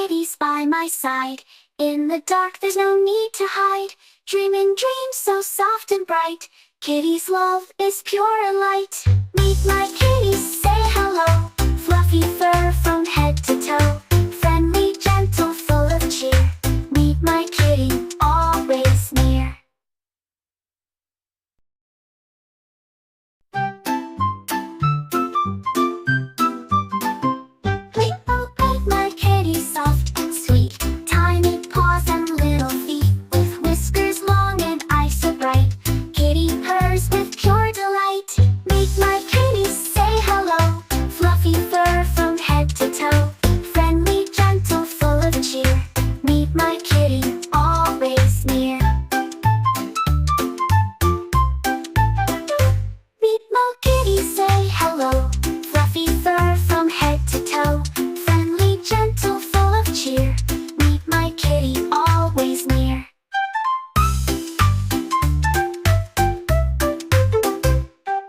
kitties by my side. In the dark there's no need to hide. Dreaming dreams so soft and bright. Kitty's love is pure and light. Meet my kitties, say hello. Fluffy fur from head to toe. Friendly, gentle, full of cheer. Meet my kitty, always near. Meet my kitty, soft and sweet. Tiny paws and little feet, with whiskers long and eyes so bright. Kitty purrs with pure delight. Meet my kitty, say hello. Fluffy fur from head to toe. Friendly, gentle, full of cheer. Meet my kitty, always near. Meet my kitty, say hello. Fluffy fur from head to toe. Friendly, gentle, full of cheer. Meet my kitty, always near.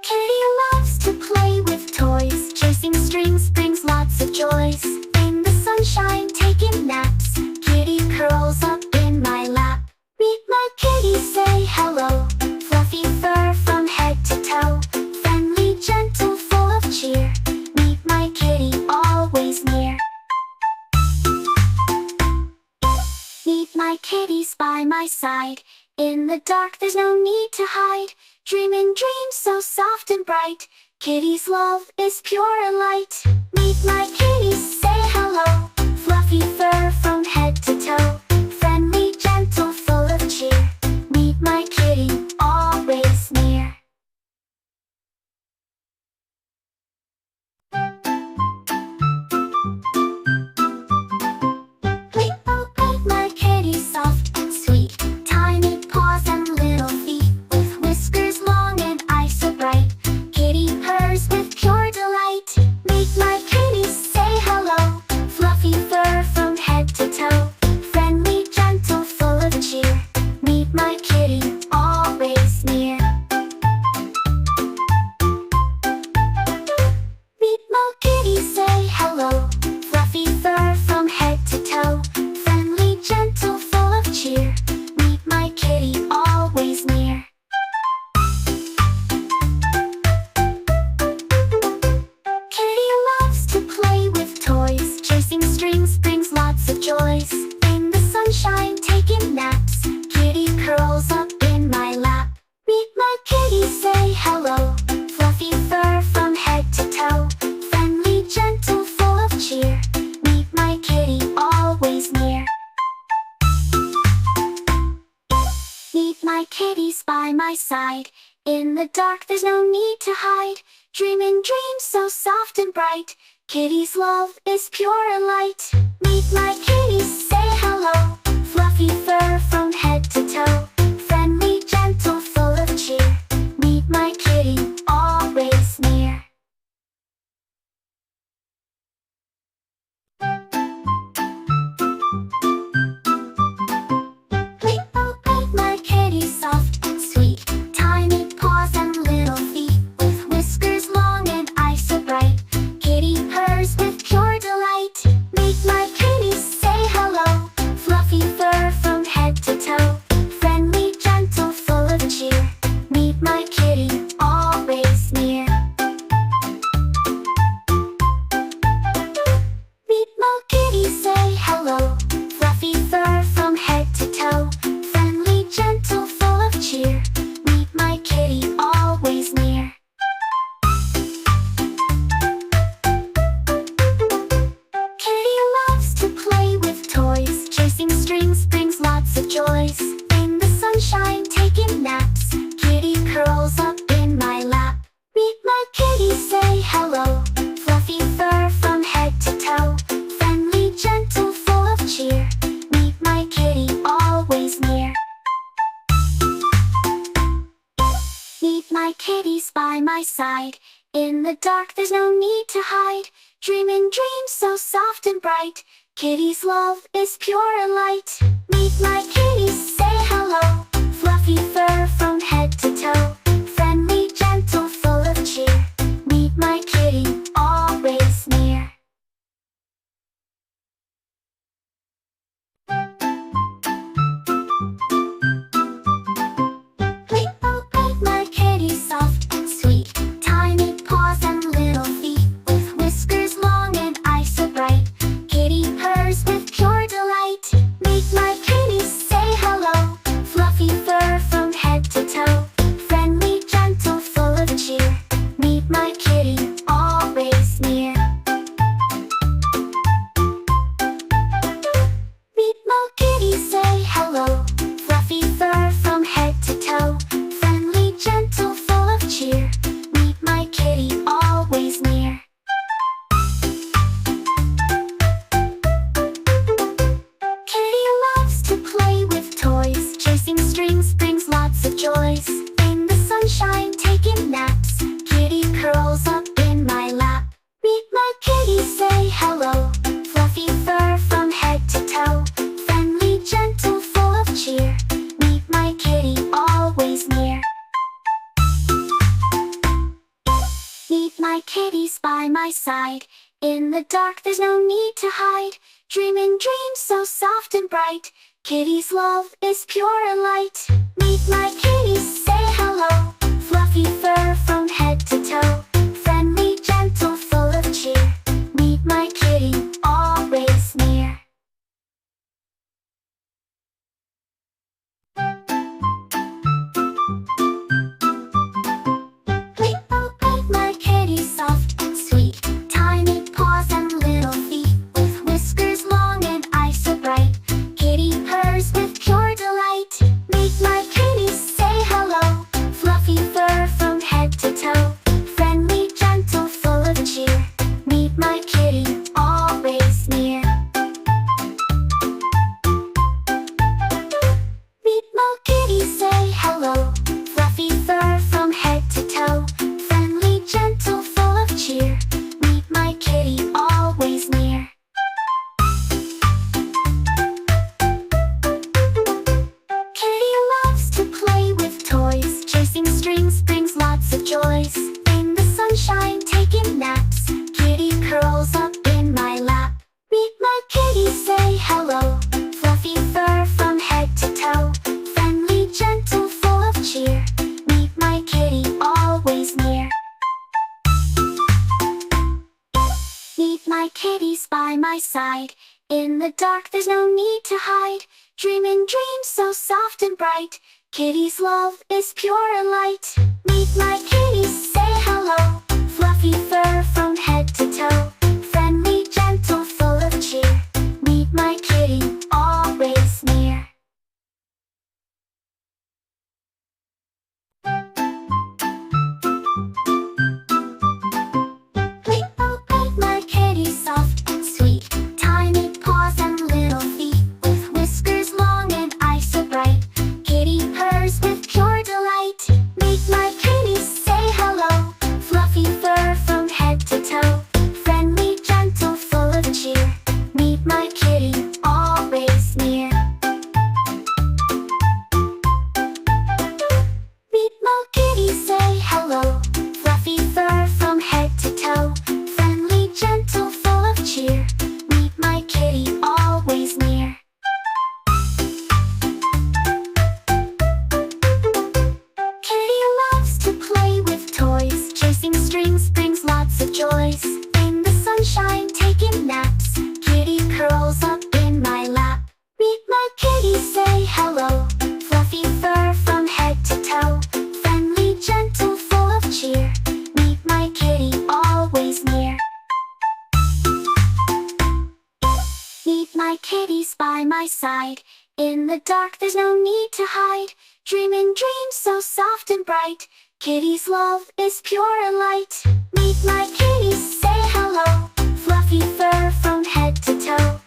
Kitty loves to play with toys. Chasing strings brings lots of joys. In the sunshine, taking naps. Kitty curls up in my lap. Meet my kitty, say hello. Fluffy fur from head to toe. Friendly, gentle, full of cheer. Meet my kitty, always near. Meet my kitties by my side. In the dark there's no need to hide. Dreaming dreams so soft and bright. Kitty's love is pure and light. Meet my kitties, say hello. Fluffy fur from head to toe. Friendly, gentle, full of cheer. Meet my kitty, always near. Meet my kitty, soft and sweet. Tiny paws and little feet, with whiskers long and eyes so bright. Kitty purrs with pure delight. Meet my kitty, say hello. Fluffy fur from head to toe. Friendly, gentle, full of cheer. Meet my kitty, always near. Meet my kitty, say hello. Fluffy fur from head to toe. Friendly, gentle, full of cheer. Meet my kitty, always near. Kitty loves to play with toys. Chasing strings brings lots of joys. In the sunshine, taking naps. Kitty curls up in my lap. Meet my kitty, say hello. Fluffy fur from head to toe. Friendly, gentle, full of cheer. Meet my kitty, always near. Meet my kitties by my side. In the dark there's no need to hide. Dreaming dreams so soft and bright. Kitty's love is pure and light. Meet my kitties, say hello. Fluffy fur from head to toe. Friendly, gentle, full of cheer. Meet my kitty, always near. Meet my kitty, soft and sweet. Tiny paws and little feet, with whiskers long and eyes so bright. Kitty purrs with pure delight. Meet my kitty, say hello. Fluffy fur from head to toe. Friendly, gentle, full of cheer. Meet my kitty, always near. Meet my kitty, say hello. Fluffy fur from head to toe. Friendly, gentle, full of cheer. Meet my kitty, always near. Kitty loves to play with toys. Chasing strings brings lots of joys. In the sunshine, taking naps. Kitty curls up in my lap. Meet my kitty, say hello. Fluffy fur from head to toe. Friendly, gentle, full of cheer. Meet my kitty, always near. Meet my kitties by my side. In the dark there's no need to hide. Dreaming dreams so soft and bright. Kitty's love is pure and light. Meet my kitties, say hello. Fluffy fur from head to toe. Friendly, gentle, full of cheer. Meet my kitty, always near. sunshine taking naps. Kitty curls up in my lap. Meet my kitty, say hello. Fluffy fur from head to toe. Friendly, gentle, full of cheer. Meet my kitty, always near. Meet my kitties by my side. In the dark there's no need to hide. Dreaming dreams so soft and bright. Kitty's love is pure and light. Meet my kitties, say hello. Fluffy fur from head to toe. Friendly, gentle, full of cheer. Meet my kitty, always near. Meet my kitty, soft and sweet. Tiny paws and little feet. With whiskers long and eyes so bright. Kitty purrs with pure delight. Meet my kitties, say hello. Fluffy fur from head to toe. Friendly, gentle, full of cheer. Meet my kitty, always near. Meet my kitty, say hello. Fluffy fur from head to toe. Friendly, gentle, full of cheer. Meet my kitty, always near. Kitty loves to play with toys. Chasing strings brings lots of joys. In the sunshine taking naps. Kitty curls up in my lap. Meet my kitty, say hello. Fluffy fur from head to toe. Friendly, gentle, full of cheer. Meet my kitty, always near. Meet my kitties by my side. In the dark there's no need to hide. Dreaming dreams so soft and bright. Kitty's love is pure and light. Meet my kitties, say hello. Fluffy fur from head to toe. Friendly, gentle, full of cheer. Meet my kitty, always near. Meet my kitty, soft and sweet. Tiny paws and little feet. With whiskers long and eyes so bright. Kitty purrs with pure delight. Meet my kitties, say hello. Fluffy fur from head to toe. Friendly, gentle, full of cheer. Meet my kitty, always near. Meet my kitty, say hello. Fluffy fur from head to toe. Friendly, gentle, full of cheer. Meet my kitty, always near. Kitty loves to play with toys. Chasing strings brings lots of joys. In the sunshine taking naps. Kitty curls up in my lap. Meet my kitty, say hello. Fluffy fur from head to toe. Friendly, gentle, full of cheer. Meet my kitty, always near. Meet my kitties by my side. In the dark there's no need to hide. Dreaming dreams so soft and bright. Kitty's love is pure and light. Meet my kitties, say hello. Fluffy fur from head to toe.